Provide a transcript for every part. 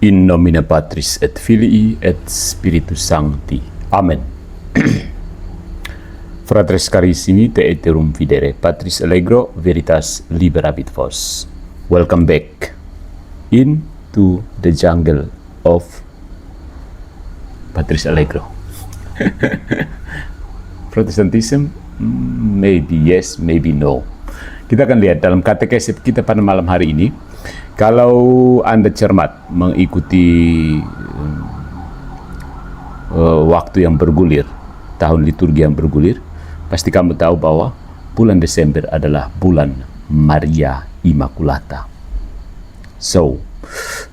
In nomine Patris et Filii et Spiritus Sancti. Amen. Fratres carissimi, te eterum videre, Patris allegro, veritas liberabit vos. Welcome back into the jungle of Patris allegro. Protestantism, maybe yes, maybe no. Kita akan lihat dalam katekesi kita pada malam hari ini. Kalau Anda cermat mengikuti waktu yang bergulir, tahun liturgi yang bergulir, pasti kamu tahu bahwa bulan Desember adalah bulan Maria Immaculata. So,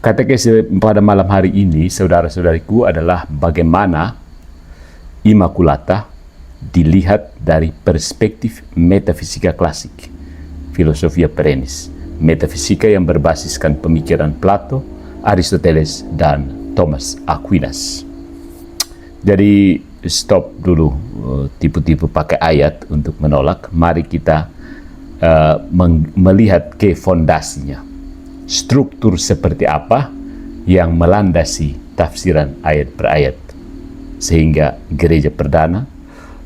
katekesi pada malam hari ini, saudara-saudariku, adalah bagaimana Immaculata dilihat dari perspektif metafisika klasik, filosofia perennis, metafisika yang berbasiskan pemikiran Plato, Aristoteles, dan Thomas Aquinas. Jadi stop dulu tipu-tipu pakai ayat untuk menolak. Mari kita melihat ke fondasinya. Struktur seperti apa yang melandasi tafsiran ayat per ayat, sehingga gereja perdana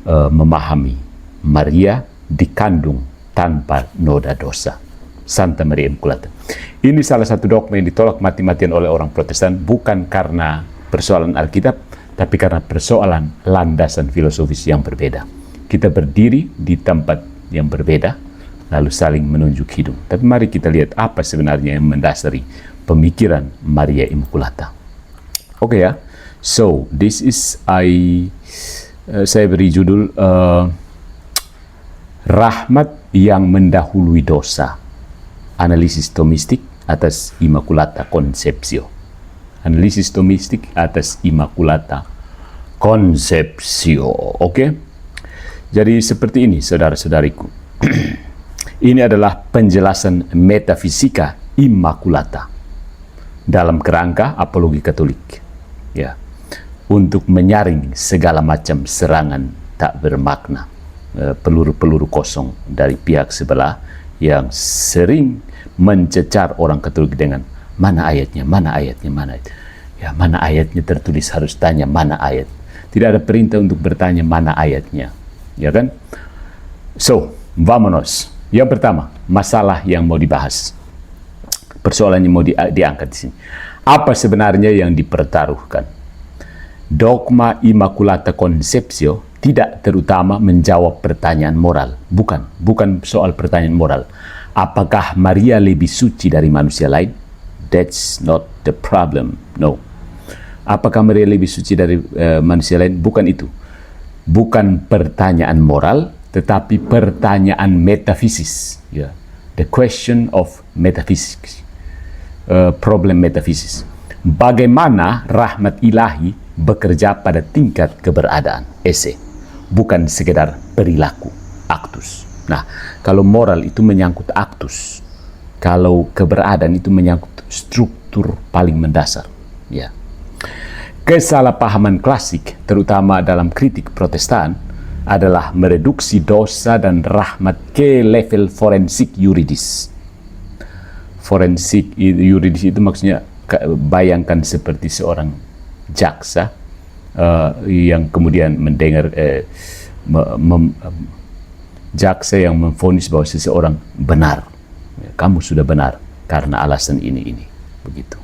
memahami Maria dikandung tanpa noda dosa, Santa Maria Immaculata. Ini salah satu dogma yang ditolak mati-matian oleh orang Protestan, bukan karena persoalan Alkitab, tapi karena persoalan landasan filosofis yang berbeda. Kita berdiri di tempat yang berbeda, lalu saling menunjuk hidung. Tapi mari kita lihat apa sebenarnya yang mendasari pemikiran Maria Immaculata. Oke ya, so this is saya beri judul Rahmat yang mendahului dosa. Analisis Thomistik atas Immaculata Conceptio. Analisis Thomistik atas Immaculata Conceptio. Oke? Jadi seperti ini, saudara-saudariku. Ini adalah penjelasan metafisika Immaculata dalam kerangka apologi Katolik. Ya. Untuk menyaring segala macam serangan tak bermakna, peluru-peluru kosong dari pihak sebelah yang sering mencecar orang Katolik dengan mana ayatnya, mana ayatnya, mana ayat. Ya, mana ayatnya tertulis, harus tanya mana ayat. Tidak ada perintah untuk bertanya mana ayatnya, ya kan? So, vamonos. Yang pertama, masalah yang mau dibahas, persoalan yang mau diangkat di sini. Apa sebenarnya yang dipertaruhkan? Dogma Immaculata Conceptio tidak terutama menjawab pertanyaan moral. Bukan soal pertanyaan moral. Apakah Maria lebih suci dari manusia lain? That's not the problem. No. Apakah Maria lebih suci dari manusia lain? Bukan itu. Bukan pertanyaan moral, tetapi pertanyaan metafisis. Yeah. The question of metaphysics. Problem metafisis. Bagaimana rahmat ilahi bekerja pada tingkat keberadaan, ese, bukan sekedar perilaku, aktus. Nah, kalau moral itu menyangkut aktus, kalau keberadaan itu menyangkut struktur paling mendasar. Ya. Kesalahpahaman klasik, terutama dalam kritik Protestan, adalah mereduksi dosa dan rahmat ke level forensik yuridis. Forensik yuridis itu maksudnya, bayangkan seperti seorang jaksa yang kemudian mendengar jaksa yang memvonis bahwa seseorang benar, kamu sudah benar karena alasan ini begitu.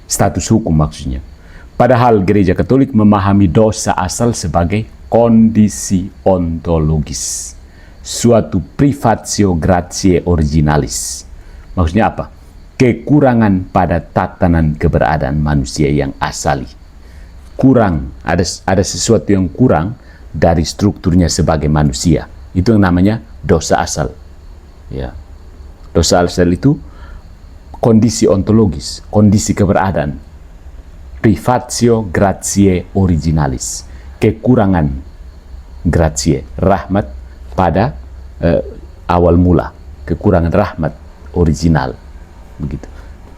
Status hukum maksudnya. Padahal gereja Katolik memahami dosa asal sebagai kondisi ontologis, suatu privatio gratiae originalis. Maksudnya apa? Kekurangan pada tatanan keberadaan manusia yang asali. Kurang, ada sesuatu yang kurang dari strukturnya sebagai manusia. Itu yang namanya dosa asal. Ya. Dosa asal itu kondisi ontologis, kondisi keberadaan. Privatio gratiae originalis. Kekurangan gratiae, rahmat pada awal mula. Kekurangan rahmat original. Begitu.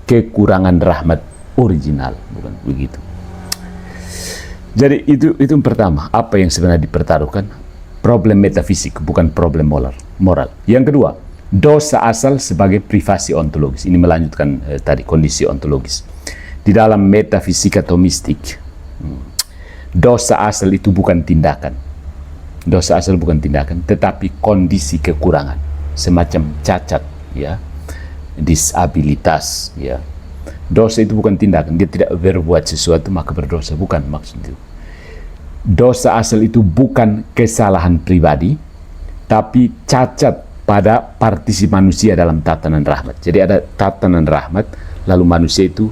Kekurangan rahmat original, bukan begitu. Jadi itu yang pertama, apa yang sebenarnya dipertaruhkan? Problem metafisik, bukan problem moral. Yang kedua, dosa asal sebagai privasi ontologis. Ini melanjutkan tadi kondisi ontologis. Di dalam metafisika tomistik, dosa asal itu bukan tindakan. Dosa asal bukan tindakan, tetapi kondisi kekurangan, semacam cacat, ya, disabilitas, ya. Dosa itu bukan tindakan, dia tidak berbuat sesuatu maka berdosa, bukan maksud itu. Dosa asal itu bukan kesalahan pribadi, tapi cacat pada partisi manusia dalam tatanan rahmat. Jadi ada tatanan rahmat, lalu manusia itu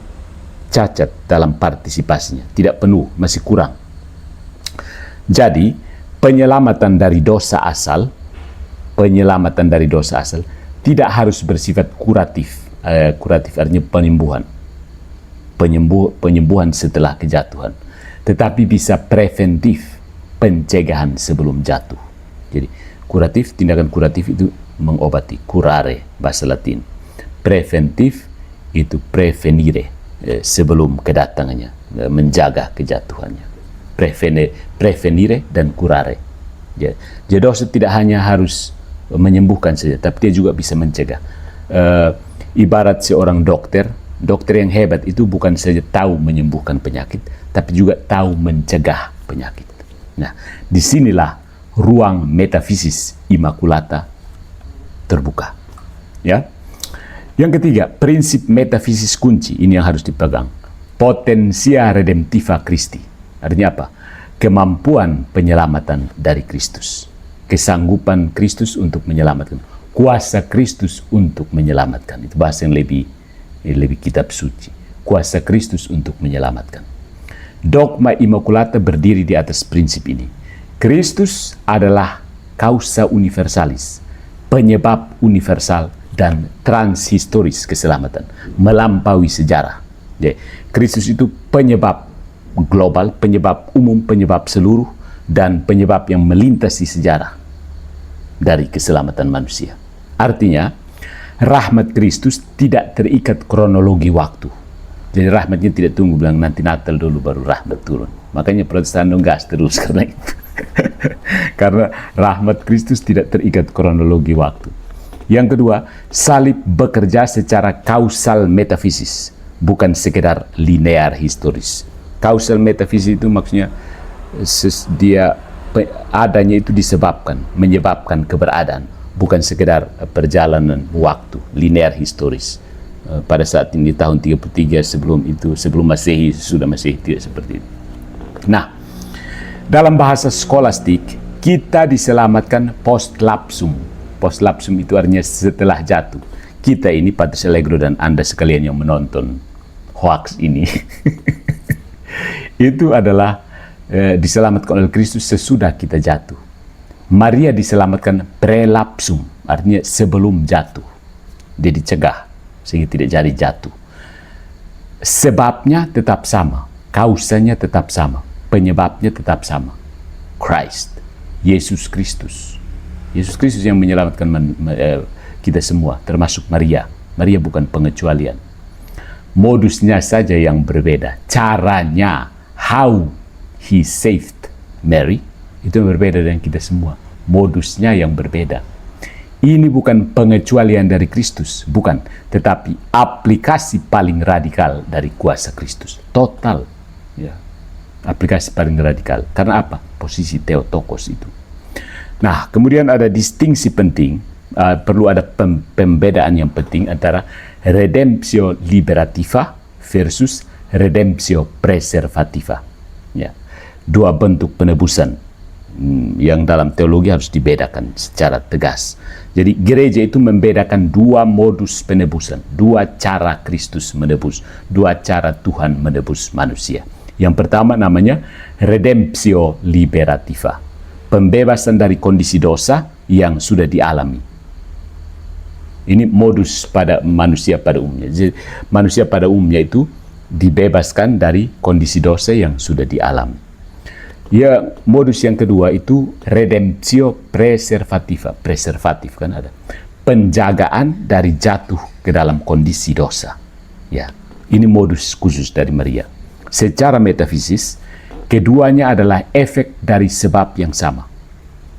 cacat dalam partisipasinya, tidak penuh, masih kurang. Jadi penyelamatan dari dosa asal tidak harus bersifat kuratif. Kuratif artinya penyembuhan setelah kejatuhan, tetapi bisa preventif, pencegahan sebelum jatuh. Jadi kuratif, tindakan kuratif itu mengobati, curare bahasa Latin. Preventif itu prevenire, sebelum kedatangannya, menjaga kejatuhannya. Prevenire dan curare. Jadi dosa tidak hanya harus menyembuhkan saja, tapi dia juga bisa mencegah. Ibarat seorang dokter yang hebat itu bukan saja tahu menyembuhkan penyakit, tapi juga tahu mencegah penyakit. Nah, disinilah ruang metafisis Immaculata terbuka. Ya. Yang ketiga, prinsip metafisis kunci ini yang harus dipegang. Potensia redemptiva Christi. Artinya apa? Kemampuan penyelamatan dari Kristus. Kesanggupan Kristus untuk menyelamatkan. Kuasa Kristus untuk menyelamatkan. Itu bahasa yang lebih kitab suci. Kuasa Kristus untuk menyelamatkan. Dogma Immaculata berdiri di atas prinsip ini. Kristus adalah causa universalis, penyebab universal dan transhistoris keselamatan, melampaui sejarah. Jadi, Kristus itu penyebab global, penyebab umum, penyebab seluruh, dan penyebab yang melintasi sejarah dari keselamatan manusia. Artinya, rahmat Kristus tidak terikat kronologi waktu. Jadi rahmatnya tidak tunggu bilang nanti Natal dulu baru rahmat turun. Makanya Protestan gas terus karena itu. Karena rahmat Kristus tidak terikat kronologi waktu. Yang kedua, salib bekerja secara kausal metafisis, bukan sekedar linear historis. Kausal metafisis itu maksudnya dia adanya itu menyebabkan keberadaan, bukan sekedar perjalanan waktu linear historis. Pada saat ini tahun 33 sebelum Masehi, sudah Masehi, tidak seperti itu. Nah, dalam bahasa skolastik kita diselamatkan post lapsum. Post lapsum itu artinya setelah jatuh. Kita ini, Patrus Allegro dan Anda sekalian yang menonton hoax ini itu adalah diselamatkan oleh Kristus sesudah kita jatuh. Maria diselamatkan prelapsum, artinya sebelum jatuh. Dia dicegah sehingga tidak jadi jatuh. Sebabnya tetap sama, kausanya tetap sama, penyebabnya tetap sama. Christ, Yesus Kristus. Yesus Kristus yang menyelamatkan kita semua, termasuk Maria. Maria bukan pengecualian. Modusnya saja yang berbeda. Caranya, how he saved Mary, itu berbeda dengan kita semua. Modusnya yang berbeda. Ini bukan pengecualian dari Kristus, bukan. Tetapi aplikasi paling radikal dari kuasa Kristus. Total. Ya. Aplikasi paling radikal. Karena apa? Posisi Theotokos itu. Nah, kemudian ada distingsi penting. Perlu ada pembedaan yang penting antara redemptio liberativa versus redemptio preservativa. Ya. Dua bentuk penebusan yang dalam teologi harus dibedakan secara tegas. Jadi gereja itu membedakan dua modus penebusan, dua cara Kristus menebus, dua cara Tuhan menebus manusia. Yang pertama namanya redemptio liberativa, pembebasan dari kondisi dosa yang sudah dialami. Ini modus pada manusia pada umumnya. Jadi, manusia pada umumnya itu dibebaskan dari kondisi dosa yang sudah dialami. Ya, modus yang kedua itu redemptio preservativa. Preservatif kan ada. Penjagaan dari jatuh ke dalam kondisi dosa. Ya, ini modus khusus dari Maria. Secara metafisis, keduanya adalah efek dari sebab yang sama.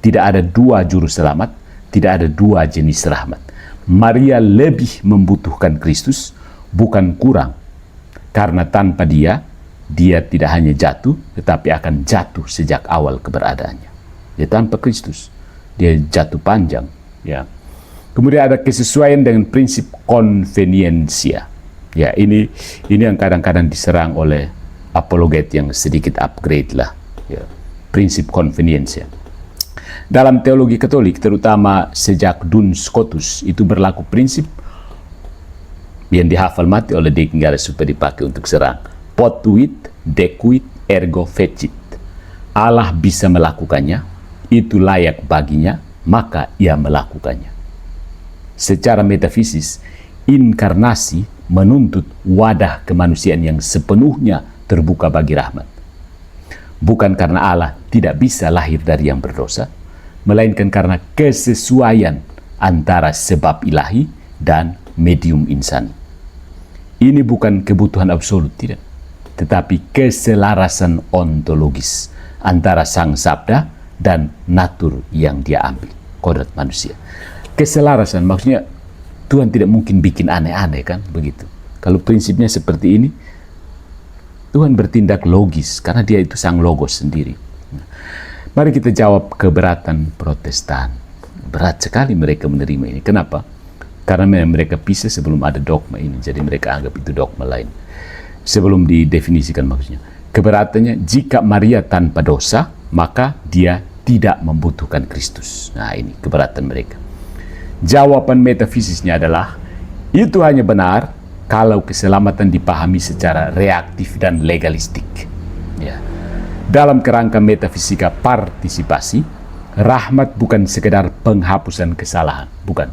Tidak ada dua juru selamat, tidak ada dua jenis rahmat. Maria lebih membutuhkan Kristus, bukan kurang. Karena tanpa dia tidak hanya jatuh, tetapi akan jatuh sejak awal keberadaannya. Ya, tanpa Kristus, dia jatuh panjang. Ya. Kemudian ada kesesuaian dengan prinsip konveniensia. Ya, ini yang kadang-kadang diserang oleh apologet yang sedikit upgrade lah. Ya, prinsip konveniensia. Dalam teologi Katolik, terutama sejak Duns Scotus, itu berlaku prinsip yang dihafal mati oleh De Kingares supaya dipakai untuk serang. Potuit, decuit, ergo fecit. Allah bisa melakukannya, itu layak baginya, maka ia melakukannya. Secara metafisis, inkarnasi menuntut wadah kemanusiaan yang sepenuhnya terbuka bagi rahmat. Bukan karena Allah tidak bisa lahir dari yang berdosa, melainkan karena kesesuaian antara sebab ilahi dan medium insani. Ini bukan kebutuhan absolut, tidak, tetapi keselarasan ontologis antara sang sabda dan natur yang dia ambil, kodrat manusia. Keselarasan maksudnya Tuhan tidak mungkin bikin aneh-aneh, kan begitu. Kalau prinsipnya seperti ini, Tuhan bertindak logis karena dia itu sang logos sendiri. Mari kita jawab keberatan Protestan. Berat sekali mereka menerima ini. Kenapa? Karena mereka pisah sebelum ada dogma ini, jadi mereka anggap itu dogma lain. Sebelum didefinisikan maksudnya. Keberatannya, jika Maria tanpa dosa, maka dia tidak membutuhkan Kristus. Nah, ini keberatan mereka. Jawaban metafisisnya adalah, itu hanya benar kalau keselamatan dipahami secara reaktif dan legalistik. Ya. Dalam kerangka metafisika partisipasi, rahmat bukan sekedar penghapusan kesalahan, bukan.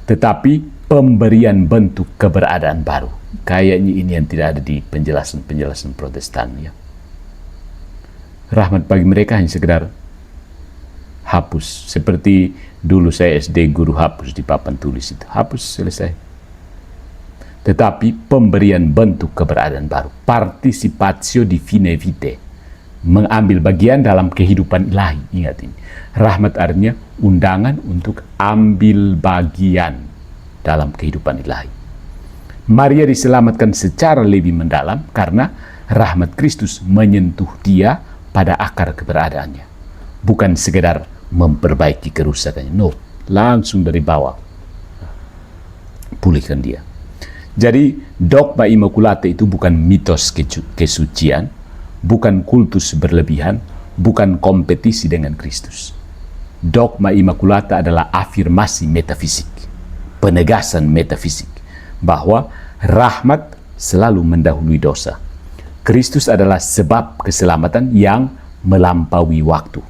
Tetapi pemberian bentuk keberadaan baru. Kayaknya ini yang tidak ada di penjelasan-penjelasan Protestan. Ya. Rahmat bagi mereka hanya sekedar hapus. Seperti dulu saya SD, guru hapus di papan tulis itu. Hapus, selesai. Tetapi pemberian bentuk keberadaan baru. Participatio divinae vitae. Mengambil bagian dalam kehidupan ilahi. Ingat ini. Rahmat artinya undangan untuk ambil bagian dalam kehidupan ilahi. Maria diselamatkan secara lebih mendalam karena rahmat Kristus menyentuh dia pada akar keberadaannya. Bukan sekedar memperbaiki kerusakannya. No, langsung dari bawah. Pulihkan dia. Jadi dogma Immaculata itu bukan mitos kesucian, bukan kultus berlebihan, bukan kompetisi dengan Kristus. Dogma Immaculata adalah afirmasi metafisik, penegasan metafisik, bahwa rahmat selalu mendahului dosa. Kristus adalah sebab keselamatan yang melampaui waktu.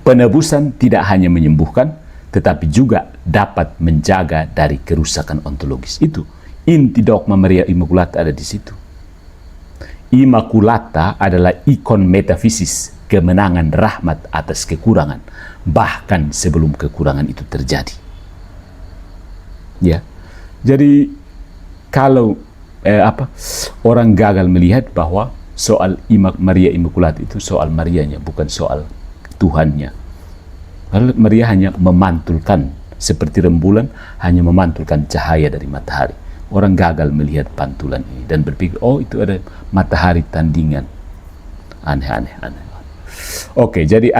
Penebusan tidak hanya menyembuhkan, tetapi juga dapat menjaga dari kerusakan ontologis. Itu inti dogma Maria Immaculata, ada di situ. Immaculata adalah ikon metafisis kemenangan rahmat atas kekurangan, bahkan sebelum kekurangan itu terjadi. Ya, jadi kalau orang gagal melihat bahwa soal Maria Immaculata itu soal Marianya, bukan soal Tuhannya. Lalu Maria hanya memantulkan, seperti rembulan hanya memantulkan cahaya dari matahari. Orang gagal melihat pantulan ini dan berpikir, oh itu ada matahari tandingan. Aneh. Oke, jadi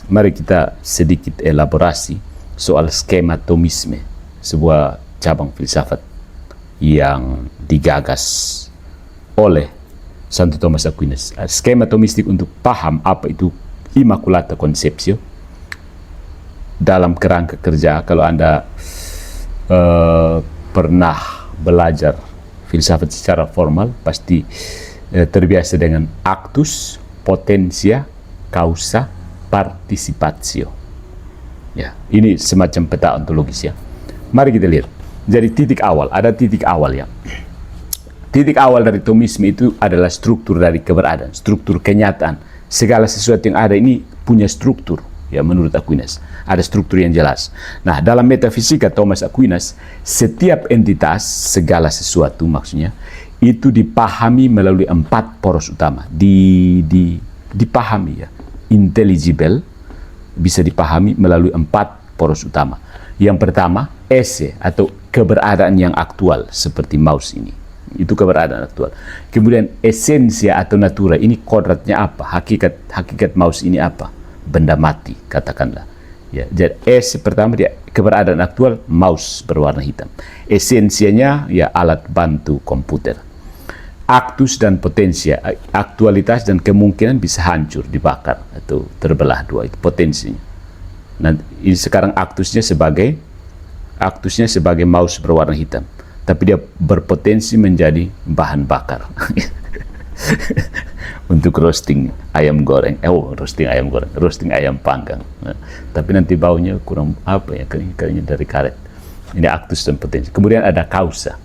mari kita sedikit elaborasi soal skema Thomisme, sebuah cabang filsafat yang digagas oleh Santo Thomas Aquinas. Skema Thomistik untuk paham apa itu Immaculata Conceptio dalam kerangka kerja. Kalau Anda pernah belajar filsafat secara formal, pasti terbiasa dengan actus, potentia, causa, participatio. Ya, ini semacam peta ontologis ya. Mari kita lihat. Jadi ada titik awal ya. Titik awal dari Thomisme itu adalah struktur dari keberadaan, struktur kenyataan. Segala sesuatu yang ada ini punya struktur ya, menurut Aquinas. Ada struktur yang jelas. Nah, dalam metafisika Thomas Aquinas, setiap entitas, segala sesuatu maksudnya, itu dipahami melalui 4 poros utama. Dipahami ya. Intelligible bisa dipahami melalui 4 poros utama. Yang pertama, esse atau keberadaan yang aktual seperti mouse ini. Itu keberadaan aktual. Kemudian esensia atau natura ini kodratnya apa? Hakikat mouse ini apa? Benda mati, katakanlah. Ya, jadi pertama dia keberadaan aktual mouse berwarna hitam. Esensianya ya alat bantu komputer. Aktus dan potensia, aktualitas dan kemungkinan bisa hancur, dibakar atau terbelah dua, itu potensinya. Nanti ini sekarang aktusnya sebagai mouse berwarna hitam, tapi dia berpotensi menjadi bahan bakar untuk roasting ayam goreng, roasting ayam panggang. Nah, tapi nanti baunya kurang apa ya, kayaknya dari karet. Ini aktus dan potensi. Kemudian ada kausa.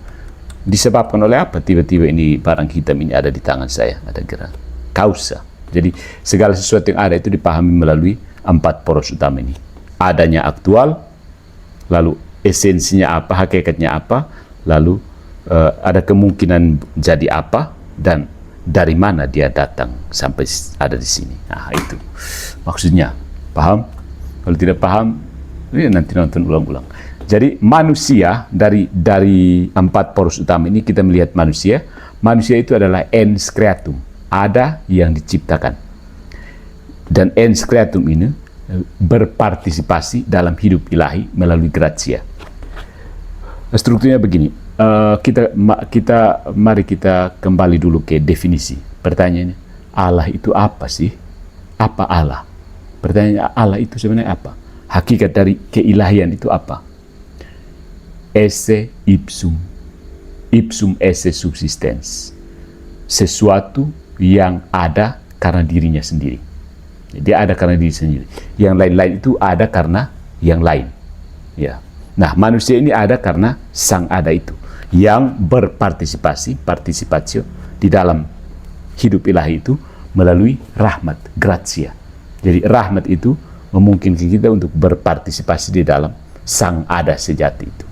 Disebabkan oleh apa tiba-tiba ini barang hitam ini ada di tangan saya, ada gerak. Kausa. Jadi segala sesuatu yang ada itu dipahami melalui 4 poros utama ini. Adanya aktual, lalu esensinya apa, hakikatnya apa, lalu ada kemungkinan jadi apa, dan dari mana dia datang sampai ada di sini. Nah, itu maksudnya. Paham? Kalau tidak paham, nanti nonton ulang-ulang. Jadi manusia dari 4 poros utama ini kita melihat manusia. Manusia itu adalah ens creatum, ada yang diciptakan. Dan ens creatum ini berpartisipasi dalam hidup ilahi melalui gratia. Strukturnya begini. Mari kita kembali dulu ke definisi. Pertanyaannya, Allah itu apa sih? Apa Allah? Pertanyaannya, Allah itu sebenarnya apa? Hakikat dari keilahian itu apa? Esse ipsum esse subsistens, sesuatu yang ada karena dirinya sendiri. Dia ada karena diri sendiri. Yang lain-lain itu ada karena yang lain. Ya. Nah, manusia ini ada karena sang ada itu, yang partisipatio di dalam hidup ilahi itu melalui rahmat, gratia. Jadi rahmat itu memungkinkan kita untuk berpartisipasi di dalam sang ada sejati itu.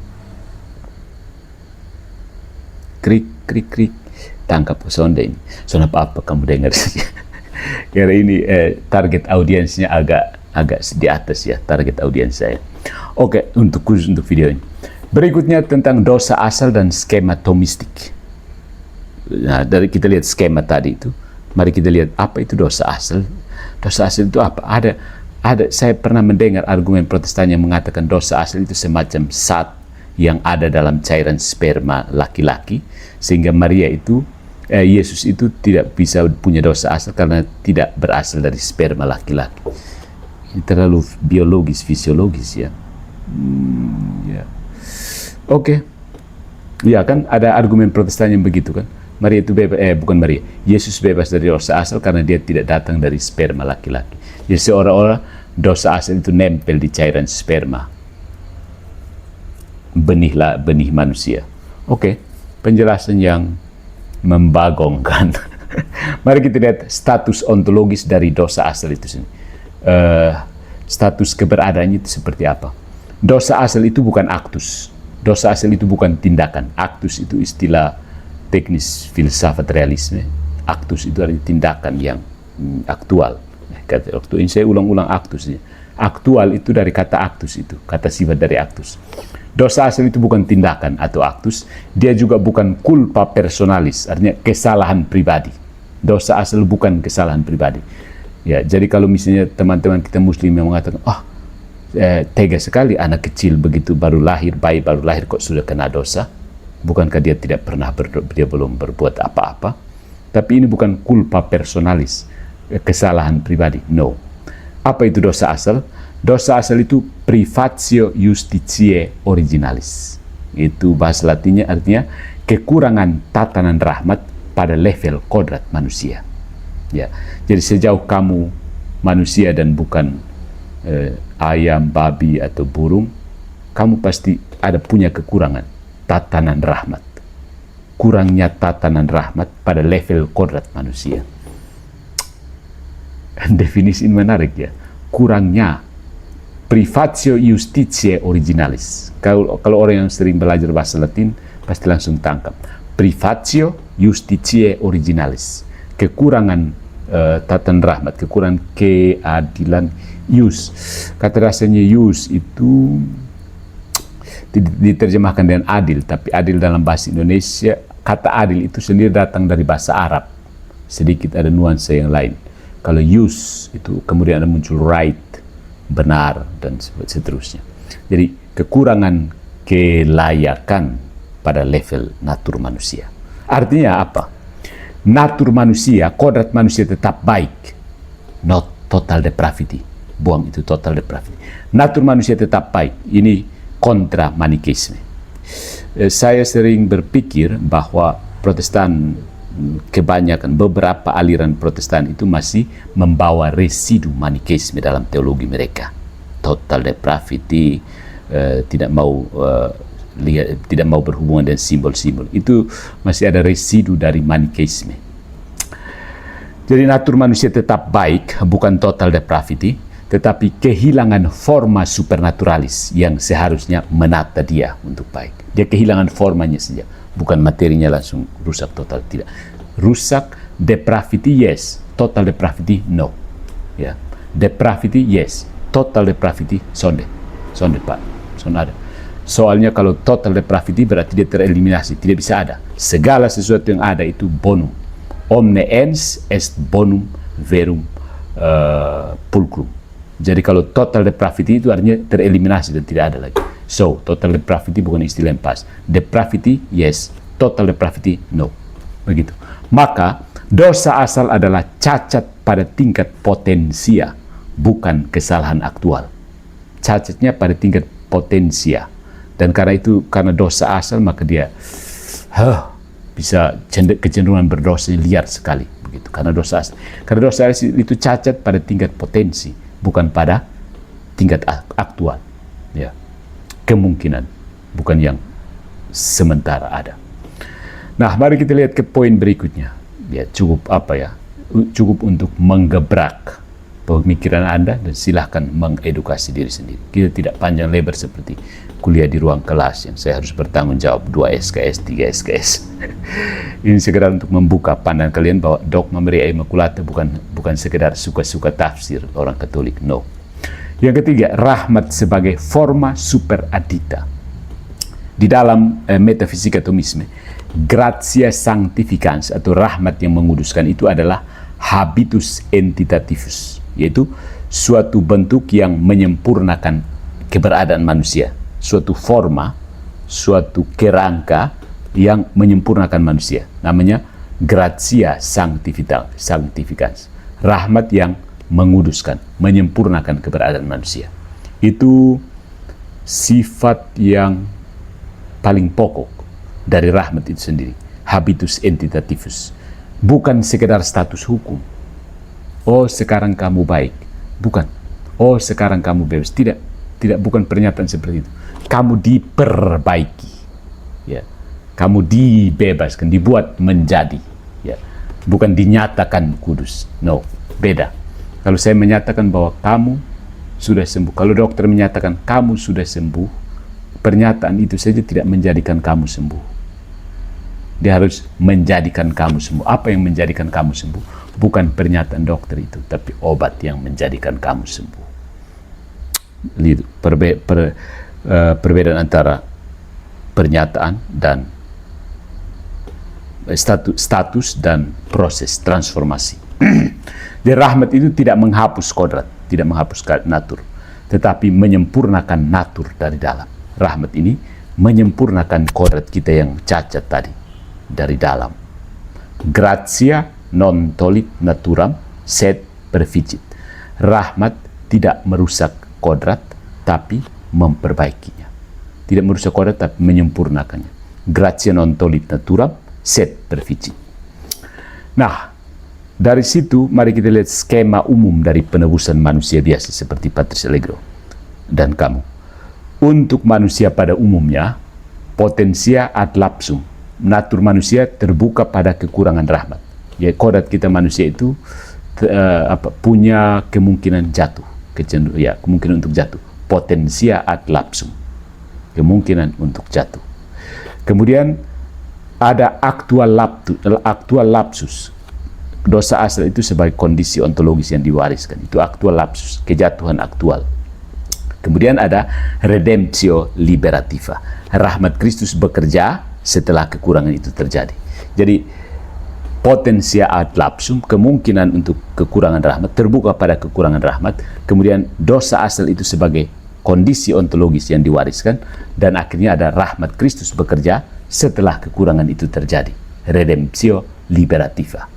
Krik, krik, krik. Tangkap sonda ini. Sonda apa kamu dengar saja. Karena ini target audiensnya agak di atas ya, target audiens saya. Oke, khusus untuk video ini. Berikutnya tentang dosa asal dan skema tomistik. Nah, dari kita lihat skema tadi itu, mari kita lihat apa itu dosa asal. Dosa asal itu apa? Ada saya pernah mendengar argumen Protestan yang mengatakan dosa asal itu semacam zat yang ada dalam cairan sperma laki-laki, sehingga Yesus itu tidak bisa punya dosa asal karena tidak berasal dari sperma laki-laki. Ini terlalu biologis, fisiologis ya. Ya. Oke. Ya kan ada argumen Protestan yang begitu kan. Yesus bebas dari dosa asal karena dia tidak datang dari sperma laki-laki. Jadi seolah-olah dosa asal itu nempel di cairan sperma. Benih manusia. Oke, penjelasan yang membagongkan. Mari kita lihat status ontologis dari dosa asal itu sendiri. Status keberadaannya itu seperti apa? Dosa asal itu bukan aktus. Dosa asal itu bukan tindakan. Aktus itu istilah teknis filsafat realisme. Aktus itu artinya tindakan yang aktual. Waktu ini saya ulang-ulang aktus. Aktual itu dari kata aktus itu, kata sifat dari aktus. Dosa asal itu bukan tindakan atau aktus, dia juga bukan culpa personalis, artinya kesalahan pribadi. Dosa asal bukan kesalahan pribadi. Ya, jadi kalau misalnya teman-teman kita muslim yang mengatakan, tega sekali anak kecil begitu baru lahir, bayi baru lahir kok sudah kena dosa. Bukankah dia tidak pernah dia belum berbuat apa-apa? Tapi ini bukan culpa personalis, kesalahan pribadi. No. Apa itu dosa asal? Dosa asal itu privatio justitiae originalis. Itu bahasa Latinnya artinya kekurangan tatanan rahmat pada level kodrat manusia. Ya, jadi sejauh kamu manusia dan bukan ayam, babi atau burung, kamu pasti ada punya kekurangan tatanan rahmat. Kurangnya tatanan rahmat pada level kodrat manusia. Definisi ini menarik ya. Kurangnya privatio justitiae originalis. Kalau orang yang sering belajar bahasa Latin pasti langsung tangkap. Privatio justitiae originalis. Kekurangan tatanan rahmat, kekurangan keadilan ius. Kata rasanya ius itu diterjemahkan dengan adil, tapi adil dalam bahasa Indonesia, kata adil itu sendiri datang dari bahasa Arab. Sedikit ada nuansa yang lain. Kalau use itu kemudian ada muncul right, benar, dan seterusnya. Jadi kekurangan kelayakan pada level natur manusia. Artinya apa? Natur manusia, kodrat manusia tetap baik. Not total depravity. Buang itu total depravity. Natur manusia tetap baik. Ini kontra manikeisme. Saya sering berpikir bahwa Protestan, kebanyakan beberapa aliran Protestan itu masih membawa residu manikeisme dalam teologi mereka. Total depravity, tidak mau berhubungan dengan simbol-simbol. Itu masih ada residu dari manikeisme. Jadi natur manusia tetap baik, bukan total depravity, tetapi kehilangan forma supernaturalis yang seharusnya menata dia untuk baik. Dia kehilangan formanya saja, bukan materinya langsung rusak total, tidak. Rusak, depravity yes, total depravity no. Ya, depravity yes, total depravity sonde Pak, ada. Soalnya kalau total depravity berarti dia tereliminasi, tidak bisa ada. Segala sesuatu yang ada itu bonum. Omne ens est bonum verum pulcrum. Jadi kalau total depravity itu artinya tereliminasi dan tidak ada lagi. So, total depravity bukan istilah yang pas. Depravity, yes. Total depravity, no. Begitu. Maka, dosa asal adalah cacat pada tingkat potensia, bukan kesalahan aktual. Cacatnya pada tingkat potensia. Dan karena itu, karena dosa asal, maka dia bisa kecenderungan berdosa liar sekali. Begitu. Karena dosa asal. Karena dosa asal itu cacat pada tingkat potensi, bukan pada tingkat aktual. Ya. Kemungkinan, bukan yang sementara ada. Nah, mari kita lihat ke poin berikutnya. Ya, cukup cukup untuk menggebrak pemikiran Anda dan silahkan mengedukasi diri sendiri. Kita tidak panjang lebar seperti kuliah di ruang kelas yang saya harus bertanggung jawab 2 SKS, 3 SKS. Ini sekedar untuk membuka pandangan kalian bahwa dogma Maria Immaculata bukan sekedar suka-suka tafsir orang Katolik, no. Yang ketiga, rahmat sebagai forma super adita. Di dalam metafisika Thomisme, gratia sanctificans atau rahmat yang menguduskan itu adalah habitus entitativus, yaitu suatu bentuk yang menyempurnakan keberadaan manusia, suatu forma, suatu kerangka yang menyempurnakan manusia. Namanya gratia sanctificans, rahmat yang menguduskan, menyempurnakan keberadaan manusia. Itu sifat yang paling pokok dari rahmat itu sendiri, habitus entitativus. Bukan sekedar status hukum. Oh, sekarang kamu baik. Bukan. Oh, sekarang kamu bebas. Tidak, bukan pernyataan seperti itu. Kamu diperbaiki. Ya. Kamu dibebaskan, dibuat menjadi. Ya. Bukan dinyatakan kudus. No, beda. Kalau saya menyatakan bahwa kamu sudah sembuh, kalau dokter menyatakan kamu sudah sembuh, pernyataan itu saja tidak menjadikan kamu sembuh. Dia harus menjadikan kamu sembuh. Apa yang menjadikan kamu sembuh? Bukan pernyataan dokter itu, tapi obat yang menjadikan kamu sembuh. Perbedaan antara pernyataan dan status dan proses transformasi. Jadi rahmat itu tidak menghapus kodrat, tidak menghapus natur, tetapi menyempurnakan natur dari dalam. Rahmat ini menyempurnakan kodrat kita yang cacat tadi dari dalam. Gratia non tolit naturam sed perficit. Rahmat tidak merusak kodrat, tapi memperbaikinya. Tidak merusak kodrat, tapi menyempurnakannya. Gratia non tolit naturam sed perficit. Nah, dari situ mari kita lihat skema umum dari penebusan manusia biasa seperti Patris Allegro dan kamu. Untuk manusia pada umumnya, potensia ad lapsum, natur manusia terbuka pada kekurangan rahmat. Ya, kodrat kita manusia itu punya kemungkinan jatuh, kemungkinan untuk jatuh. Potensia ad lapsum, kemungkinan untuk jatuh. Kemudian ada aktual lapsus. Dosa asal itu sebagai kondisi ontologis yang diwariskan. Itu aktual lapsus, kejatuhan aktual. Kemudian ada redemptio liberativa. Rahmat Kristus bekerja setelah kekurangan itu terjadi. Jadi potensia ad lapsum, kemungkinan untuk kekurangan rahmat, terbuka pada kekurangan rahmat. Kemudian dosa asal itu sebagai kondisi ontologis yang diwariskan. Dan akhirnya ada rahmat Kristus bekerja setelah kekurangan itu terjadi. Redemptio liberativa.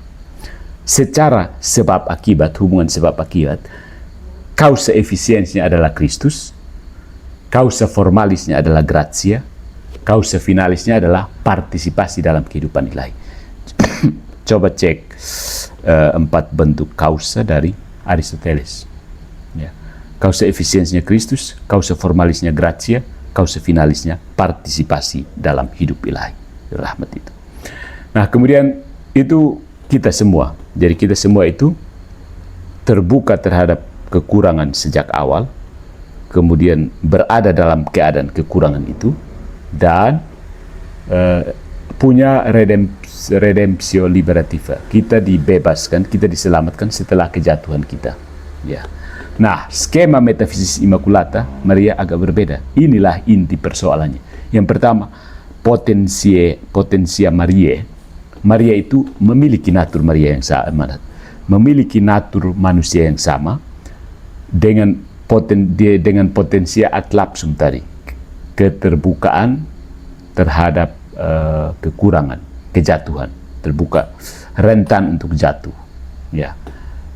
Secara sebab akibat, hubungan sebab akibat, kausa efisiensinya adalah Kristus, kausa formalisnya adalah gratia, kausa finalisnya adalah partisipasi dalam kehidupan ilahi. Coba cek 4 bentuk kausa dari Aristoteles. Ya. Kausa efisiensinya Kristus, kausa formalisnya gratia, kausa finalisnya partisipasi dalam hidup ilahi, rahmat itu. Nah, kemudian itu kita semua. Jadi kita semua itu terbuka terhadap kekurangan sejak awal, kemudian berada dalam keadaan kekurangan itu, dan punya redemptio liberativa. Kita dibebaskan, kita diselamatkan setelah kejatuhan kita. Ya. Nah, skema metafisis Immaculata Maria agak berbeda. Inilah inti persoalannya. Yang pertama, potensia Maria. Maria itu memiliki natur Maria yang sama, memiliki natur manusia yang sama, dengan potensi ad lapsum tadi, keterbukaan terhadap kekurangan, kejatuhan, terbuka, rentan untuk jatuh, ya,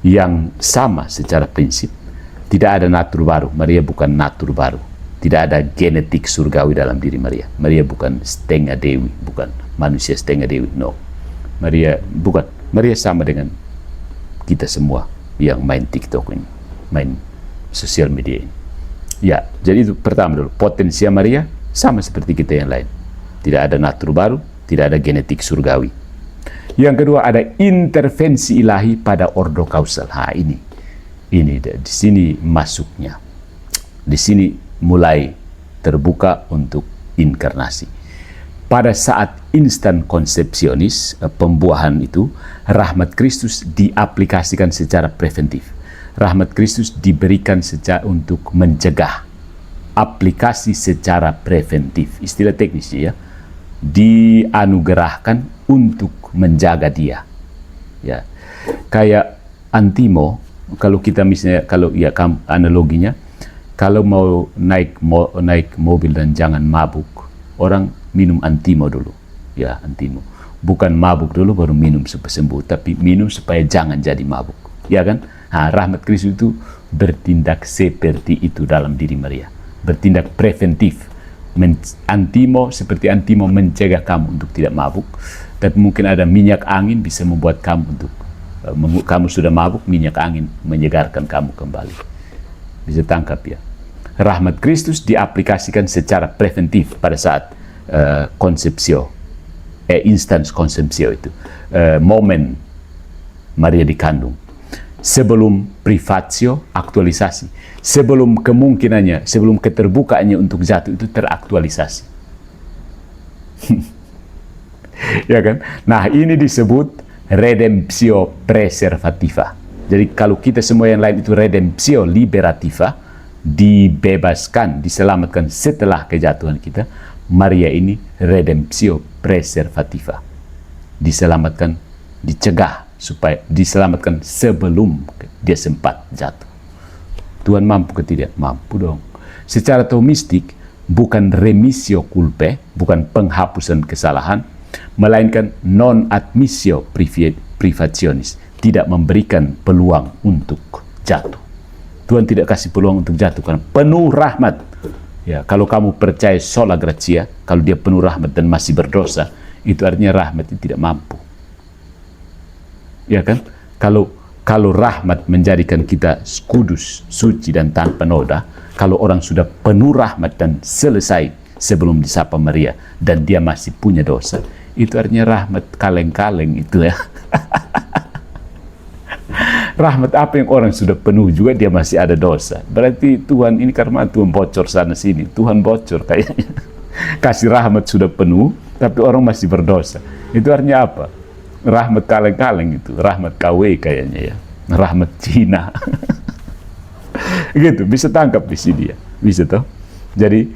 yang sama secara prinsip. Tidak ada natur baru. Maria bukan natur baru. Tidak ada genetik surgawi dalam diri Maria. Maria bukan setengah dewi, bukan manusia setengah dewi. No, Maria bukan. Maria sama dengan kita semua yang main TikTok ini, main sosial media ini. Ya, jadi itu pertama dulu. Potensia Maria sama seperti kita yang lain. Tidak ada natur baru, tidak ada genetik surgawi. Yang kedua, ada intervensi ilahi pada ordo kausal. Ini di sini masuknya. Di sini mulai terbuka untuk inkarnasi. Pada saat instan konsepsionis, pembuahan itu, rahmat Kristus diaplikasikan secara preventif. Rahmat Kristus diberikan untuk mencegah, aplikasi secara preventif, istilah teknisnya ya, dianugerahkan untuk menjaga dia. Ya, kayak Antimo, kalau kita misalnya, kalau ya analoginya, kalau mau naik mobil dan jangan mabuk, orang minum Antimo dulu, ya Antimo. Bukan mabuk dulu baru minum supaya sembuh, tapi minum supaya jangan jadi mabuk, ya kan? Nah, rahmat Kristus itu bertindak seperti itu dalam diri Maria, bertindak preventif. Antimo, seperti Antimo mencegah kamu untuk tidak mabuk, tapi mungkin ada minyak angin bisa membuat kamu untuk kamu sudah mabuk, minyak angin menyegarkan kamu kembali. Bisa tangkap ya. Rahmat Kristus diaplikasikan secara preventif pada saat konsepsio, instance konsepsio itu, momen Maria dikandung. Sebelum privatio, aktualisasi. Sebelum kemungkinannya, sebelum keterbukaannya untuk jatuh itu teraktualisasi. Ya kan? Nah, ini disebut redemptio preservativa. Jadi kalau kita semua yang lain itu redemptio liberativa, dibebaskan, diselamatkan setelah kejatuhan kita, Maria ini redemptio preservativa. Diselamatkan, dicegah, supaya diselamatkan sebelum dia sempat jatuh. Tuhan mampu ke tidak? Mampu dong. Secara teomistik, bukan remisio culpae, bukan penghapusan kesalahan, melainkan non admissio privationis, tidak memberikan peluang untuk jatuh. Tuhan tidak kasih peluang untuk jatuh karena penuh rahmat. Ya, kalau kamu percaya sola gratia, kalau dia penuh rahmat dan masih berdosa, itu artinya rahmat itu tidak mampu. Ya kan? Kalau rahmat menjadikan kita kudus, suci dan tanpa noda, kalau orang sudah penuh rahmat dan selesai sebelum disapa Maria dan dia masih punya dosa, itu artinya rahmat kaleng-kaleng itu ya. Rahmat apa yang orang sudah penuh juga dia masih ada dosa. Berarti Tuhan ini karena Tuhan bocor sana sini, Tuhan bocor kayaknya. Kasih rahmat sudah penuh, tapi orang masih berdosa. Itu artinya apa? Rahmat kaleng-kaleng itu, rahmat KW kayaknya ya, rahmat Cina. Gitu, bisa tangkap di sini ya. Bisa toh? Jadi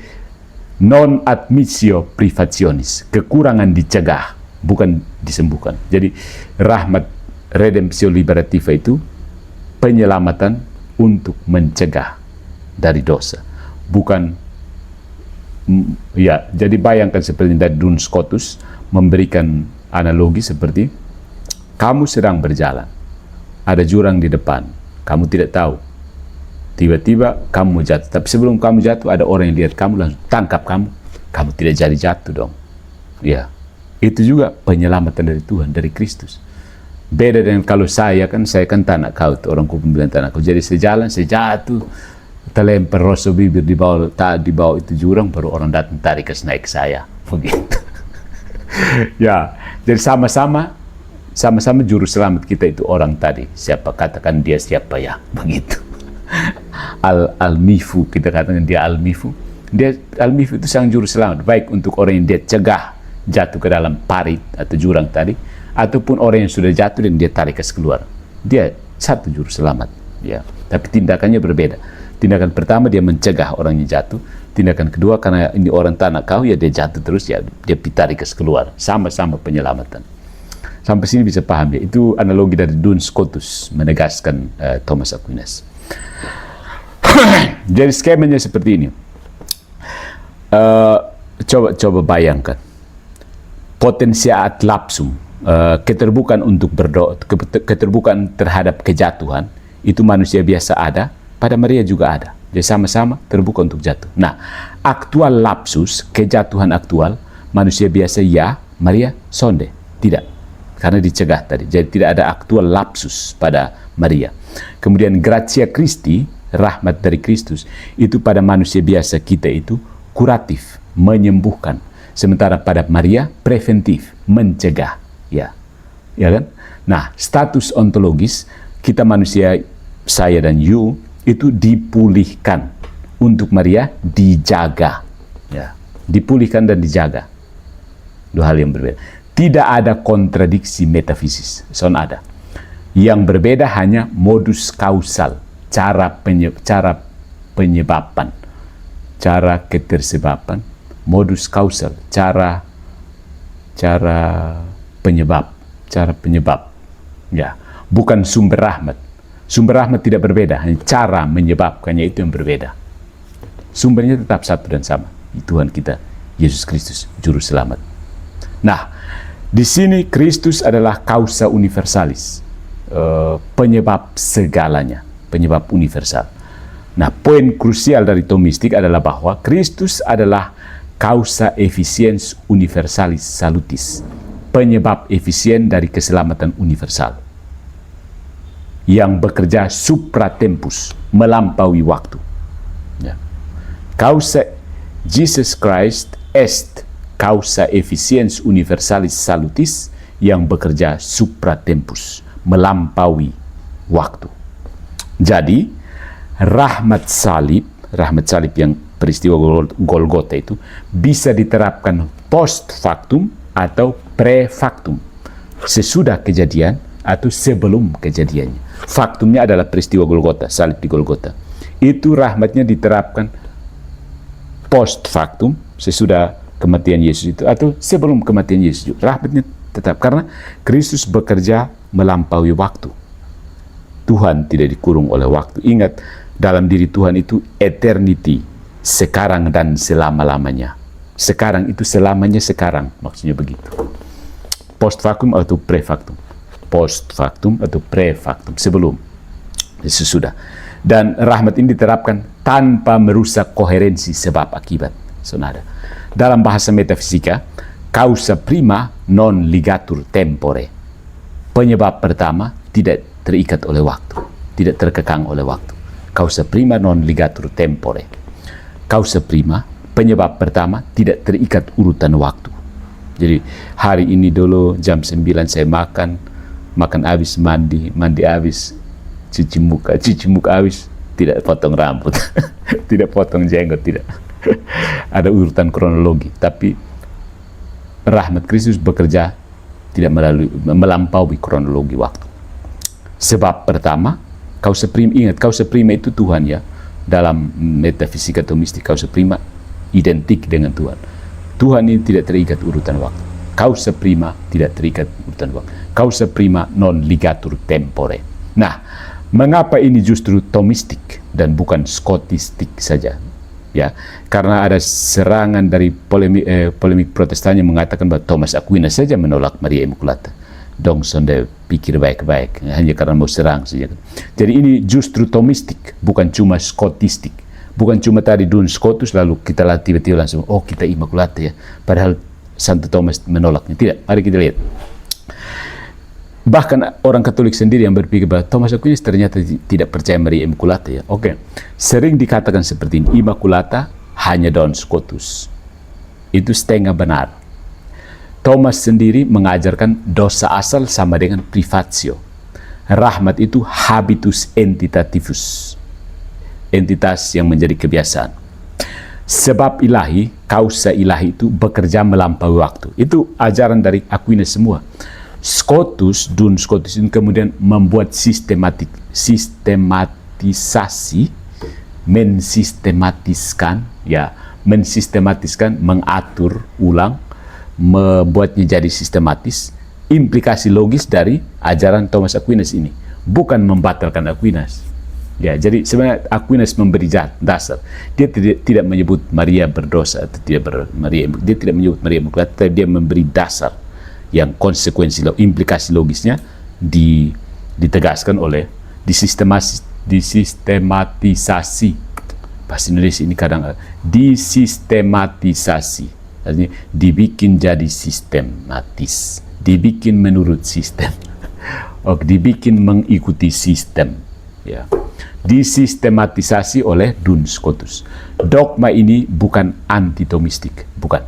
non admissio privationis, kekurangan dicegah, bukan disembuhkan. Jadi rahmat redemptio liberativa itu penyelamatan untuk mencegah dari dosa, bukan ya. Jadi bayangkan seperti dari Duns Scotus memberikan analogi seperti kamu sedang berjalan, ada jurang di depan, kamu tidak tahu, tiba-tiba kamu jatuh, tapi sebelum kamu jatuh ada orang yang lihat kamu langsung tangkap kamu tidak jadi jatuh dong. Ya, itu juga penyelamatan dari Tuhan, dari Kristus. Beda dengan kalau saya kan tanah kau, orang ku bilang tanah kau. Jadi sejalan, saya jatuh, terlempar rosok bibir di bawah itu jurang, baru orang datang tarik ke naik saya, begitu. Ya, jadi sama-sama juru selamat kita itu orang tadi. Siapa, katakan dia siapa ya, begitu. Al-Mifu, kita katakan dia Al-Mifu. Dia Al-Mifu itu sang juru selamat, baik untuk orang yang dia cegah jatuh ke dalam parit atau jurang tadi, ataupun orang yang sudah jatuh dan dia tarik keluar. Dia satu juru selamat, ya. Tapi tindakannya berbeda. Tindakan pertama dia mencegah orang yang jatuh. Tindakan kedua karena ini orang tanah kau, ya dia jatuh terus, ya dia tarik keluar. Sama-sama penyelamatan. Sampai sini bisa paham ya. Itu analogi dari Duns Scotus menegaskan Thomas Aquinas. Jadi skemanya seperti ini. Coba bayangkan potensiaat lapsum, keterbukaan untuk berdoa, keterbukaan terhadap kejatuhan, itu manusia biasa ada, pada Maria juga ada. Jadi sama-sama terbuka untuk jatuh. Nah, aktual lapsus, kejatuhan aktual, manusia biasa ya, Maria sonde, tidak. Karena dicegah tadi. Jadi tidak ada aktual lapsus pada Maria. Kemudian gratia Christi, rahmat dari Kristus, itu pada manusia biasa kita itu kuratif, menyembuhkan. Sementara pada Maria preventif, mencegah, ya kan? Nah, status ontologis kita manusia, saya dan you, itu dipulihkan. Untuk Maria dijaga, ya, dipulihkan dan dijaga. Dua hal yang berbeda. Tidak ada kontradiksi metafisis, ada. Yang berbeda hanya modus kausal, cara penyebaban, cara ketersebaban, modus kausal, cara penyebab, ya, bukan sumber rahmat. Sumber rahmat tidak berbeda, hanya cara menyebabkannya itu yang berbeda. Sumbernya tetap satu dan sama, Tuhan kita Yesus Kristus, juru selamat. Nah, di sini Kristus adalah causa universalis, penyebab segalanya, penyebab universal. Nah, poin krusial dari Thomistik adalah bahwa Kristus adalah causa efficiens universalis salutis, penyebab efisien dari keselamatan universal, yang bekerja supra tempus, melampaui waktu. Ya. Causa Jesus Christ est causa efficiens universalis salutis, yang bekerja supra tempus, melampaui waktu. Jadi rahmat salib yang peristiwa Golgota itu bisa diterapkan post factum atau pre factum, sesudah kejadian atau sebelum kejadiannya. Faktumnya adalah peristiwa Golgota, salib di Golgota. Itu rahmatnya diterapkan post factum, sesudah kematian Yesus itu, atau sebelum kematian Yesus. Rahmatnya tetap, karena Kristus bekerja melampaui waktu. Tuhan tidak dikurung oleh waktu. Ingat, dalam diri Tuhan itu eternity, sekarang dan selama-lamanya. Sekarang itu selamanya sekarang, maksudnya begitu. Post factum atau pre factum. Post factum atau pre factum, sebelum, sesudah. Dan rahmat ini diterapkan tanpa merusak koherensi sebab akibat. Saudara, dalam bahasa metafisika, causa prima non ligatur tempore, penyebab pertama tidak terikat oleh waktu, tidak terkekang oleh waktu. Causa prima non ligatur tempore, causa prima, penyebab pertama tidak terikat urutan waktu. Jadi hari ini dulu jam 9 saya makan habis, mandi habis, cuci muka habis, tidak potong rambut, tidak potong jenggot, tidak. Ada urutan kronologi, tapi rahmat Kristus bekerja tidak melampaui kronologi waktu. Sebab pertama, causa prima, ingat, causa prima itu Tuhan, ya. dalam metafisika atau mistik, causa prima identik dengan Tuhan. Tuhan ini tidak terikat urutan waktu. Causa prima tidak terikat urutan waktu. Causa prima non ligatur tempore. Nah, mengapa ini justru Thomistik dan bukan Skotistik saja? Ya, karena ada serangan dari polemik Protestan yang mengatakan bahwa Thomas Aquinas saja menolak Maria Immaculata. Dong sonde pikir baik-baik, hanya karena mau serang saja. Jadi ini justru Thomistik, bukan cuma Skotistik. Bukan cuma tadi Duns Scotus lalu kita tiba-tiba langsung oh kita Immaculata ya, padahal Santo Thomas menolaknya. Tidak, mari kita lihat. Bahkan orang Katolik sendiri yang berpikir bahwa Thomas Aquinas ternyata tidak percaya Maria Immaculata ya. Oke, sering dikatakan seperti ini, Immaculata hanya Duns Scotus. Itu setengah benar. Thomas sendiri mengajarkan dosa asal sama dengan privatio. Rahmat itu habitus entitativus, entitas yang menjadi kebiasaan. Sebab ilahi, kausa ilahi itu bekerja melampaui waktu. Itu ajaran dari Aquinas semua. Scotus, Duns Scotus ini kemudian membuat mensistematisasi, mensistematiskan, mengatur ulang, membuatnya jadi sistematis, implikasi logis dari ajaran Thomas Aquinas ini, bukan membatalkan Aquinas. Ya, jadi sebenarnya Aquinas memberi dasar. Dia tidak menyebut Maria berdosa atau dia tidak menyebut Maria Immaculata, tapi dia memberi dasar yang konsekuensi implikasi logisnya ditegaskan oleh disistematisasi. Bahasa Indonesia ini kadang disistematisasi, artinya dibikin jadi sistematis, dibikin menurut sistem, dibikin mengikuti sistem, ya. Disistematisasi oleh Duns Scotus. Dogma ini bukan anti-Thomistik, bukan,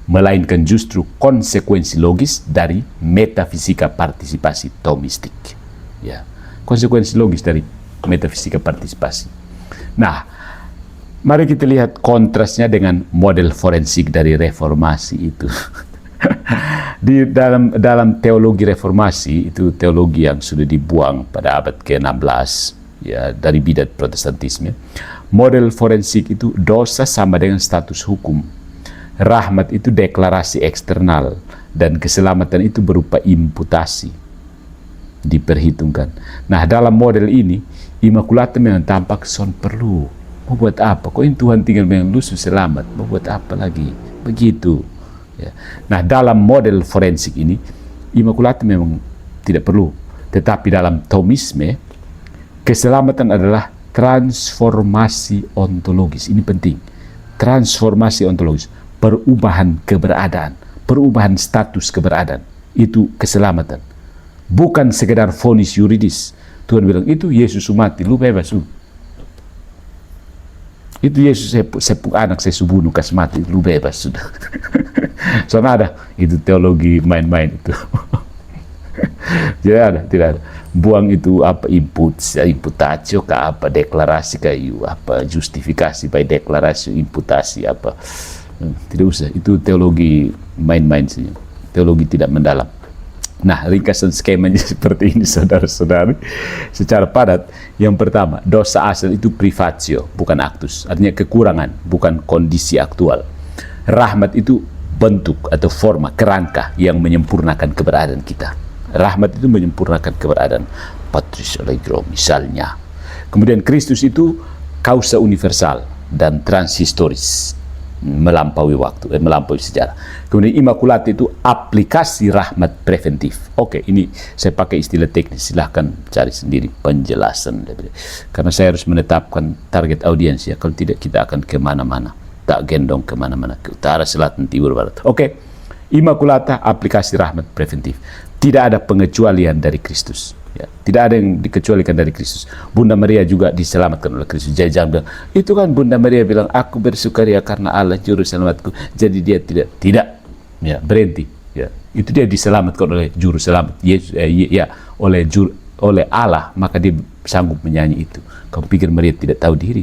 melainkan justru konsekuensi logis dari metafisika partisipasi Thomistik. Ya, konsekuensi logis dari metafisika partisipasi. Nah, mari kita lihat kontrasnya dengan model forensik dari reformasi itu. Di dalam teologi reformasi itu, teologi yang sudah dibuang pada abad ke-16 ya, dari bidat Protestantisme. Model forensik itu dosa sama dengan status hukum, rahmat itu deklarasi eksternal, dan keselamatan itu berupa imputasi, diperhitungkan. Nah, dalam model ini Immaculata memang tampak son perlu. Mau buat apa? Kok ini Tuhan tinggal dengan lu selamat, mau buat apa lagi? Begitu ya. Nah, dalam model forensik ini Immaculata memang tidak perlu. Tetapi dalam Thomisme, keselamatan adalah transformasi ontologis. Ini penting. Transformasi ontologis, perubahan keberadaan, perubahan status keberadaan. Itu keselamatan. Bukan sekedar vonis yuridis. Tuhan bilang, itu Yesus mati, lu bebas lu. Itu Yesus sepuk anak saya bunuh kas mati, lu bebas sudah. Soalnya ada itu teologi main-main itu. Tidak ada. Buang itu apa imputatio ke apa deklarasi kayu apa justifikasi by deklarasi imputasi apa, tidak usah, itu teologi main-main saja, teologi tidak mendalam. Nah, ringkasan skemanya seperti ini saudara-saudari secara padat. Yang pertama, dosa asal itu privatio bukan actus, artinya kekurangan bukan kondisi aktual. Rahmat itu bentuk atau forma, kerangka yang menyempurnakan keberadaan kita. Rahmat itu menyempurnakan keberadaan Patris Allegro misalnya. Kemudian Kristus itu kausa universal dan transhistoris, melampaui waktu, melampaui sejarah. Kemudian Immaculata itu aplikasi rahmat preventif. Oke, ini saya pakai istilah teknis, silahkan cari sendiri penjelasan. Karena saya harus menetapkan target audiens ya, kalau tidak kita akan kemana-mana, tak gendong kemana-mana, ke utara, selatan, timur, barat. Oke, Immaculata aplikasi rahmat preventif. Tidak ada pengecualian dari Kristus. Ya, tidak ada yang dikecualikan dari Kristus. Bunda Maria juga diselamatkan oleh Kristus. Jadi jangan bilang, itu kan Bunda Maria bilang, aku bersukaria karena Allah juru selamatku. Jadi dia tidak. Ya, berhenti. Ya, itu dia diselamatkan oleh juru selamat. Yesus, oleh Allah, maka dia sanggup menyanyi itu. Kamu pikir Maria tidak tahu diri?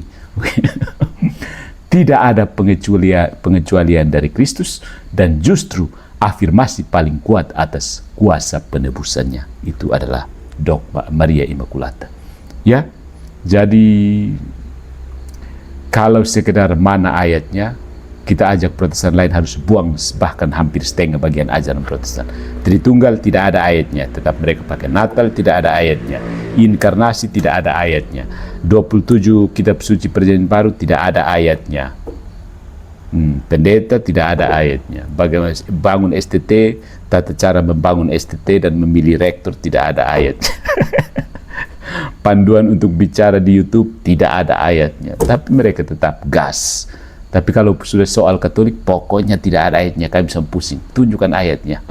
Tidak ada pengecualian dari Kristus, dan justru afirmasi paling kuat atas kuasa penebusannya itu adalah dogma Maria Immaculata. Ya, jadi Kalau sekedar mana ayatnya, kita ajak Protestan lain harus buang bahkan hampir setengah bagian ajaran Protestan. Tritunggal tidak ada ayatnya, tetap mereka pakai. Natal tidak ada ayatnya, inkarnasi tidak ada ayatnya, 27 kitab suci perjanjian baru tidak ada ayatnya, pendeta tidak ada ayatnya, bagaimana bangun STT, tata cara membangun STT dan memilih rektor tidak ada ayatnya. Panduan untuk bicara di YouTube tidak ada ayatnya, tapi mereka tetap gas. Tapi kalau sudah soal Katolik, pokoknya tidak ada ayatnya, kami bisa pusing. Tunjukkan ayatnya.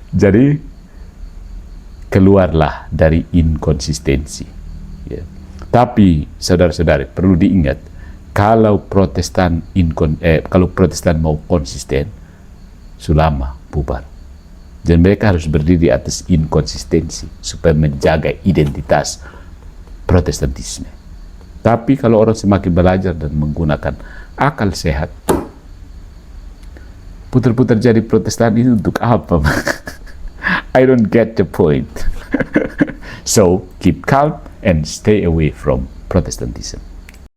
Jadi, keluarlah dari inkonsistensi. Ya. Tapi, saudara-saudari, perlu diingat, kalau Protestan mau konsisten, sulama bubar. Dan mereka harus berdiri atas inkonsistensi supaya menjaga identitas Protestantisme. Tapi kalau orang semakin belajar dan menggunakan akal sehat, putar-putar jadi Protestan itu untuk apa? I don't get the point. So, keep calm and stay away from Protestantism.